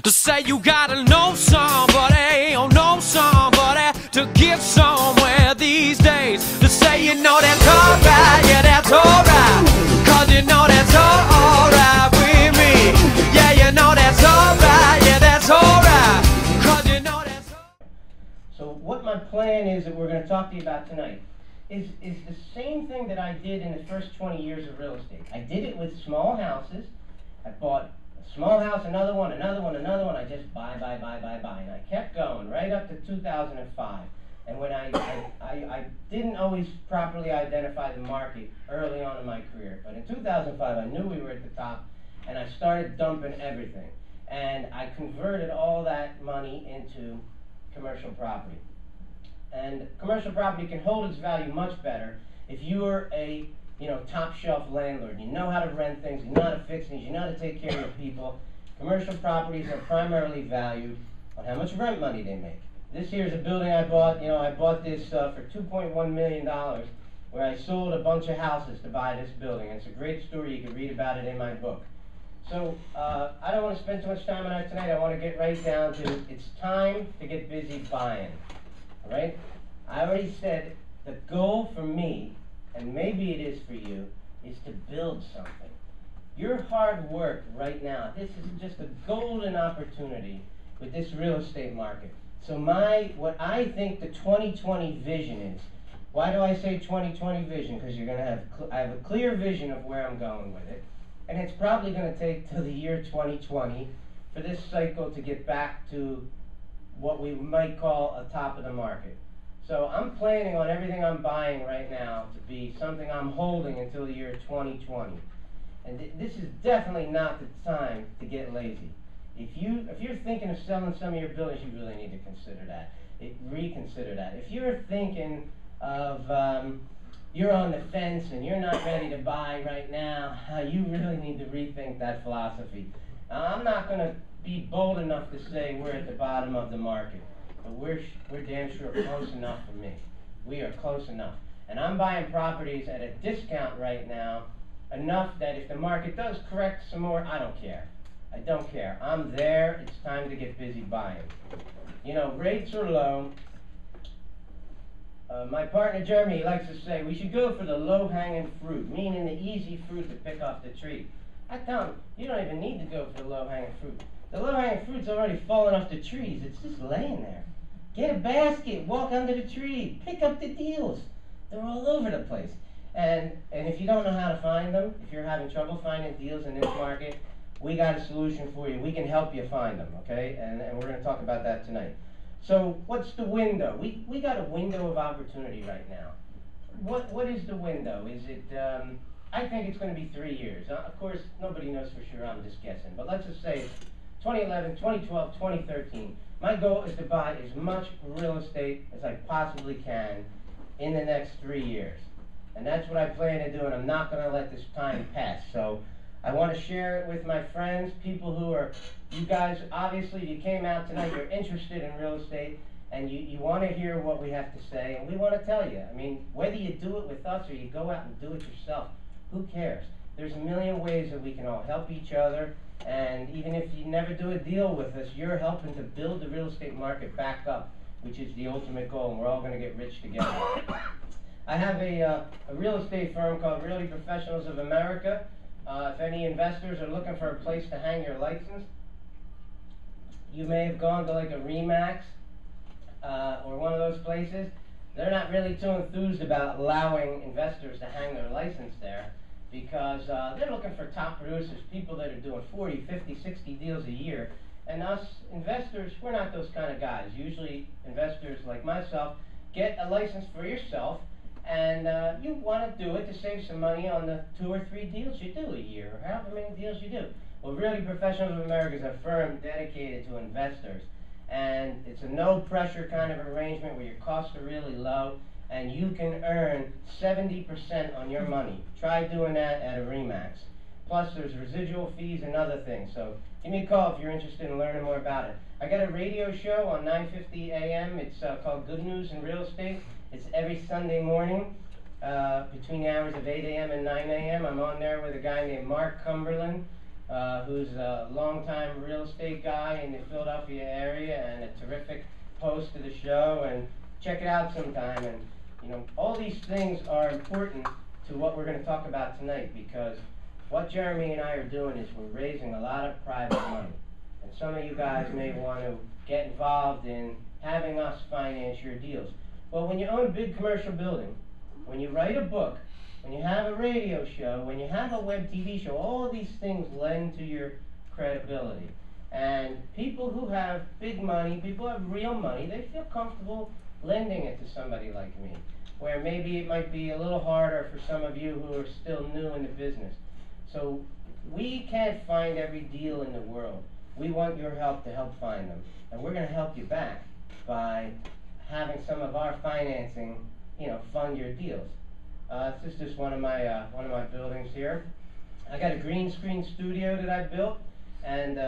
To say you gotta know somebody, oh know somebody to get somewhere these days. To say you know that's alright, yeah that's alright, cause you know that's alright with me. Yeah you know that's alright, yeah that's alright, cause you know that's alright. So what my plan is that we're going to talk to you about tonight is the same thing that I did in the first 20 years of real estate. I did it with small houses. I bought a small house, another one, another one, another one. I just buy. And I kept going right up to 2005. And when I didn't always properly identify the market early on in my career. But in 2005, I knew we were at the top, and I started dumping everything. And I converted all that money into commercial property. And commercial property can hold its value much better if you're a top shelf landlord. You know how to rent things, you know how to fix things, you know how to take care of your people. Commercial properties are primarily valued on how much rent money they make. This here is a building I bought. I bought this for $2.1 million, where I sold a bunch of houses to buy this building. It's a great story. You can read about it in my book. So I don't want to spend too much time on that tonight. I want to get right down to it's time to get busy buying. All right? I already said the goal for me, and maybe it is for you, is to build something. Your hard work right now, this is just a golden opportunity with this real estate market. So what I think the 2020 vision is, why do I say 2020 vision? Because I have a clear vision of where I'm going with it. And it's probably going to take till the year 2020 for this cycle to get back to what we might call a top of the market. So I'm planning on everything I'm buying right now to be something I'm holding until the year 2020. And this is definitely not the time to get lazy. If you're thinking of selling some of your buildings, you really need to consider that. Reconsider that. If you're thinking of you're on the fence and you're not ready to buy right now, you really need to rethink that philosophy. Now, I'm not going to be bold enough to say we're at the bottom of the market, but we're damn sure close enough for me. We are close enough. And I'm buying properties at a discount right now, enough that if the market does correct some more, I don't care. I don't care. I'm there. It's time to get busy buying. Rates are low. My partner Jeremy likes to say we should go for the low-hanging fruit, meaning the easy fruit to pick off the tree. I tell him, you don't even need to go for the low-hanging fruit. The low-hanging fruit's already fallen off the trees. It's just laying there. Get a basket, walk under the tree, pick up the deals. They're all over the place. And if you don't know how to find them, if you're having trouble finding deals in this market, we got a solution for you. We can help you find them, okay? And we're going to talk about that tonight. So what's the window? We got a window of opportunity right now. What is the window? Is it, I think it's going to be 3 years. Of course, nobody knows for sure. I'm just guessing. But let's just say it's 2011, 2012, 2013. My goal is to buy as much real estate as I possibly can in the next 3 years. And that's what I plan to do, and I'm not going to let this time pass. So I want to share it with my friends, people who are, you guys, obviously you came out tonight, you're interested in real estate, and you want to hear what we have to say, and we want to tell you. I mean, whether you do it with us or you go out and do it yourself, who cares? There's a million ways that we can all help each other, and even if you never do a deal with us, you're helping to build the real estate market back up, which is the ultimate goal, and we're all going to get rich together. I have a real estate firm called Realty Professionals of America. If any investors are looking for a place to hang your license, you may have gone to like a RE/MAX or one of those places. They're not really too enthused about allowing investors to hang their license there because they're looking for top producers, people that are doing 40, 50, 60 deals a year. And us investors, we're not those kind of guys. Usually investors like myself get a license for yourself, and you want to do it to save some money on the 2 or 3 deals you do a year, or however many deals you do. Well, Realty Professionals of America is a firm dedicated to investors, and it's a no-pressure kind of arrangement where your costs are really low, and you can earn 70% on your money. Try doing that at a RE/MAX. Plus, there's residual fees and other things. So give me a call if you're interested in learning more about it. I got a radio show on 9:50 a.m. It's called Good News in Real Estate. It's every Sunday morning between the hours of 8 a.m. and 9 a.m. I'm on there with a guy named Mark Cumberland. who's a longtime real estate guy in the Philadelphia area and a terrific host of the show, and check it out sometime. And you know, all these things are important to what we're going to talk about tonight, because what Jeremy and I are doing is we're raising a lot of private money. And some of you guys may want to get involved in having us finance your deals. Well, when you own a big commercial building, when you write a book, when you have a radio show, when you have a web TV show, all of these things lend to your credibility. And people who have big money, people who have real money, they feel comfortable lending it to somebody like me, where maybe it might be a little harder for some of you who are still new in the business. So we can't find every deal in the world. We want your help to help find them. And we're going to help you back by having some of our financing, fund your deals. This is just one of my buildings here. I got a green screen studio that I built, and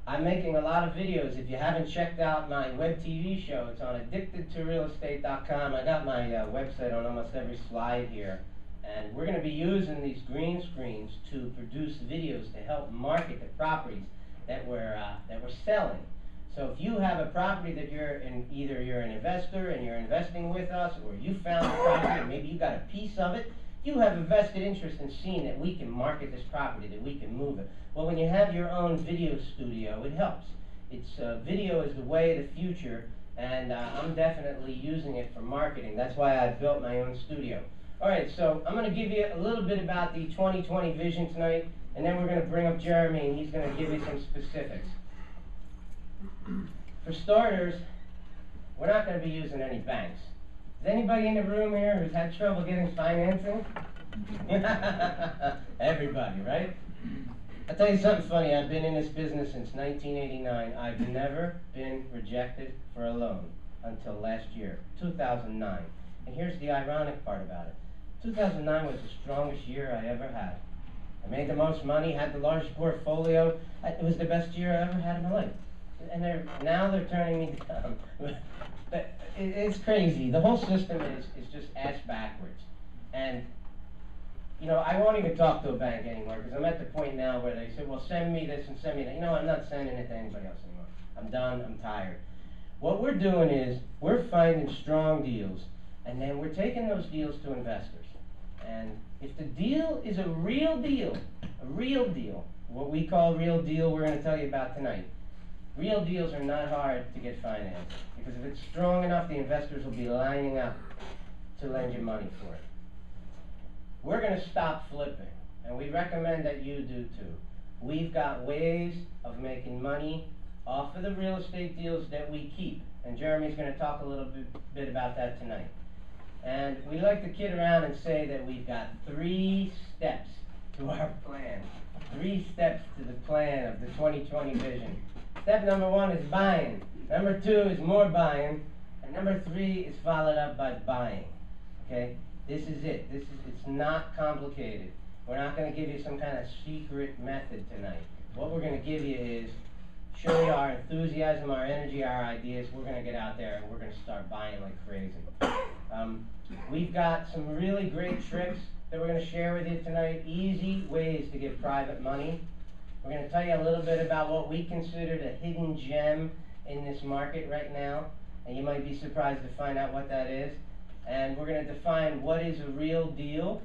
I'm making a lot of videos. If you haven't checked out my web TV show, it's on addictedtorealestate.com. I got my website on almost every slide here. And we're going to be using these green screens to produce videos to help market the properties that we're selling. So if you have a property that either you're an investor and you're investing with us, or you found a property and maybe you got a piece of it, you have a vested interest in seeing that we can market this property, that we can move it. Well, when you have your own video studio, it helps. Video is the way of the future, and I'm definitely using it for marketing. That's why I built my own studio. All right, so I'm going to give you a little bit about the 2020 vision tonight, and then we're going to bring up Jeremy, and he's going to give you some specifics. For starters, we're not going to be using any banks. Is anybody in the room here who's had trouble getting financing? Everybody, right? I'll tell you something funny. I've been in this business since 1989. I've never been rejected for a loan until last year, 2009. And here's the ironic part about it. 2009 was the strongest year I ever had. I made the most money, had the largest portfolio. It was the best year I ever had in my life. And now they're turning me down. But it's crazy. The whole system is just ass backwards. And, I won't even talk to a bank anymore, because I'm at the point now where they say, well, send me this and send me that. I'm not sending it to anybody else anymore. I'm done. I'm tired. What we're doing is we're finding strong deals, and then we're taking those deals to investors. And if the deal is a real deal, what we call real deal, we're going to tell you about tonight. Real deals are not hard to get financed, because if it's strong enough, the investors will be lining up to lend you money for it. We're going to stop flipping, and we recommend that you do too. We've got ways of making money off of the real estate deals that we keep, and Jeremy's going to talk a little bit about that tonight. And we like to kid around and say that we've got 3 steps to our plan. 3 steps to the plan of the 2020 vision. Step number 1 is buying. Number 2 is more buying. And number 3 is followed up by buying. Okay? This is it. It's not complicated. We're not going to give you some kind of secret method tonight. What we're going to give you is show you our enthusiasm, our energy, our ideas. We're going to get out there and we're going to start buying like crazy. We've got some really great tricks that we're going to share with you tonight. Easy ways to get private money. We're going to tell you a little bit about what we consider the hidden gem in this market right now. And you might be surprised to find out what that is. And we're going to define what is a real deal.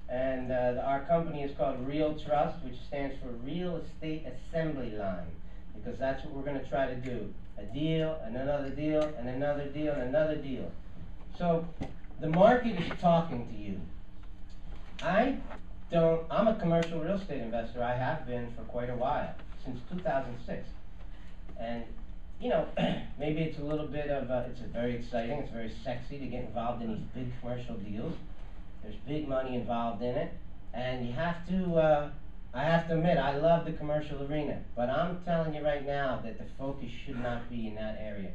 And our company is called Real Trust, which stands for Real Estate Assembly Line, because that's what we're going to try to do. A deal, and another deal, and another deal, and another deal. So the market is talking to you. I'm a commercial real estate investor. I have been for quite a while, since 2006. And, maybe it's a little bit of, it's very exciting, it's very sexy to get involved in these big commercial deals. There's big money involved in it. And you have to, I have to admit, I love the commercial arena. But I'm telling you right now that the focus should not be in that area.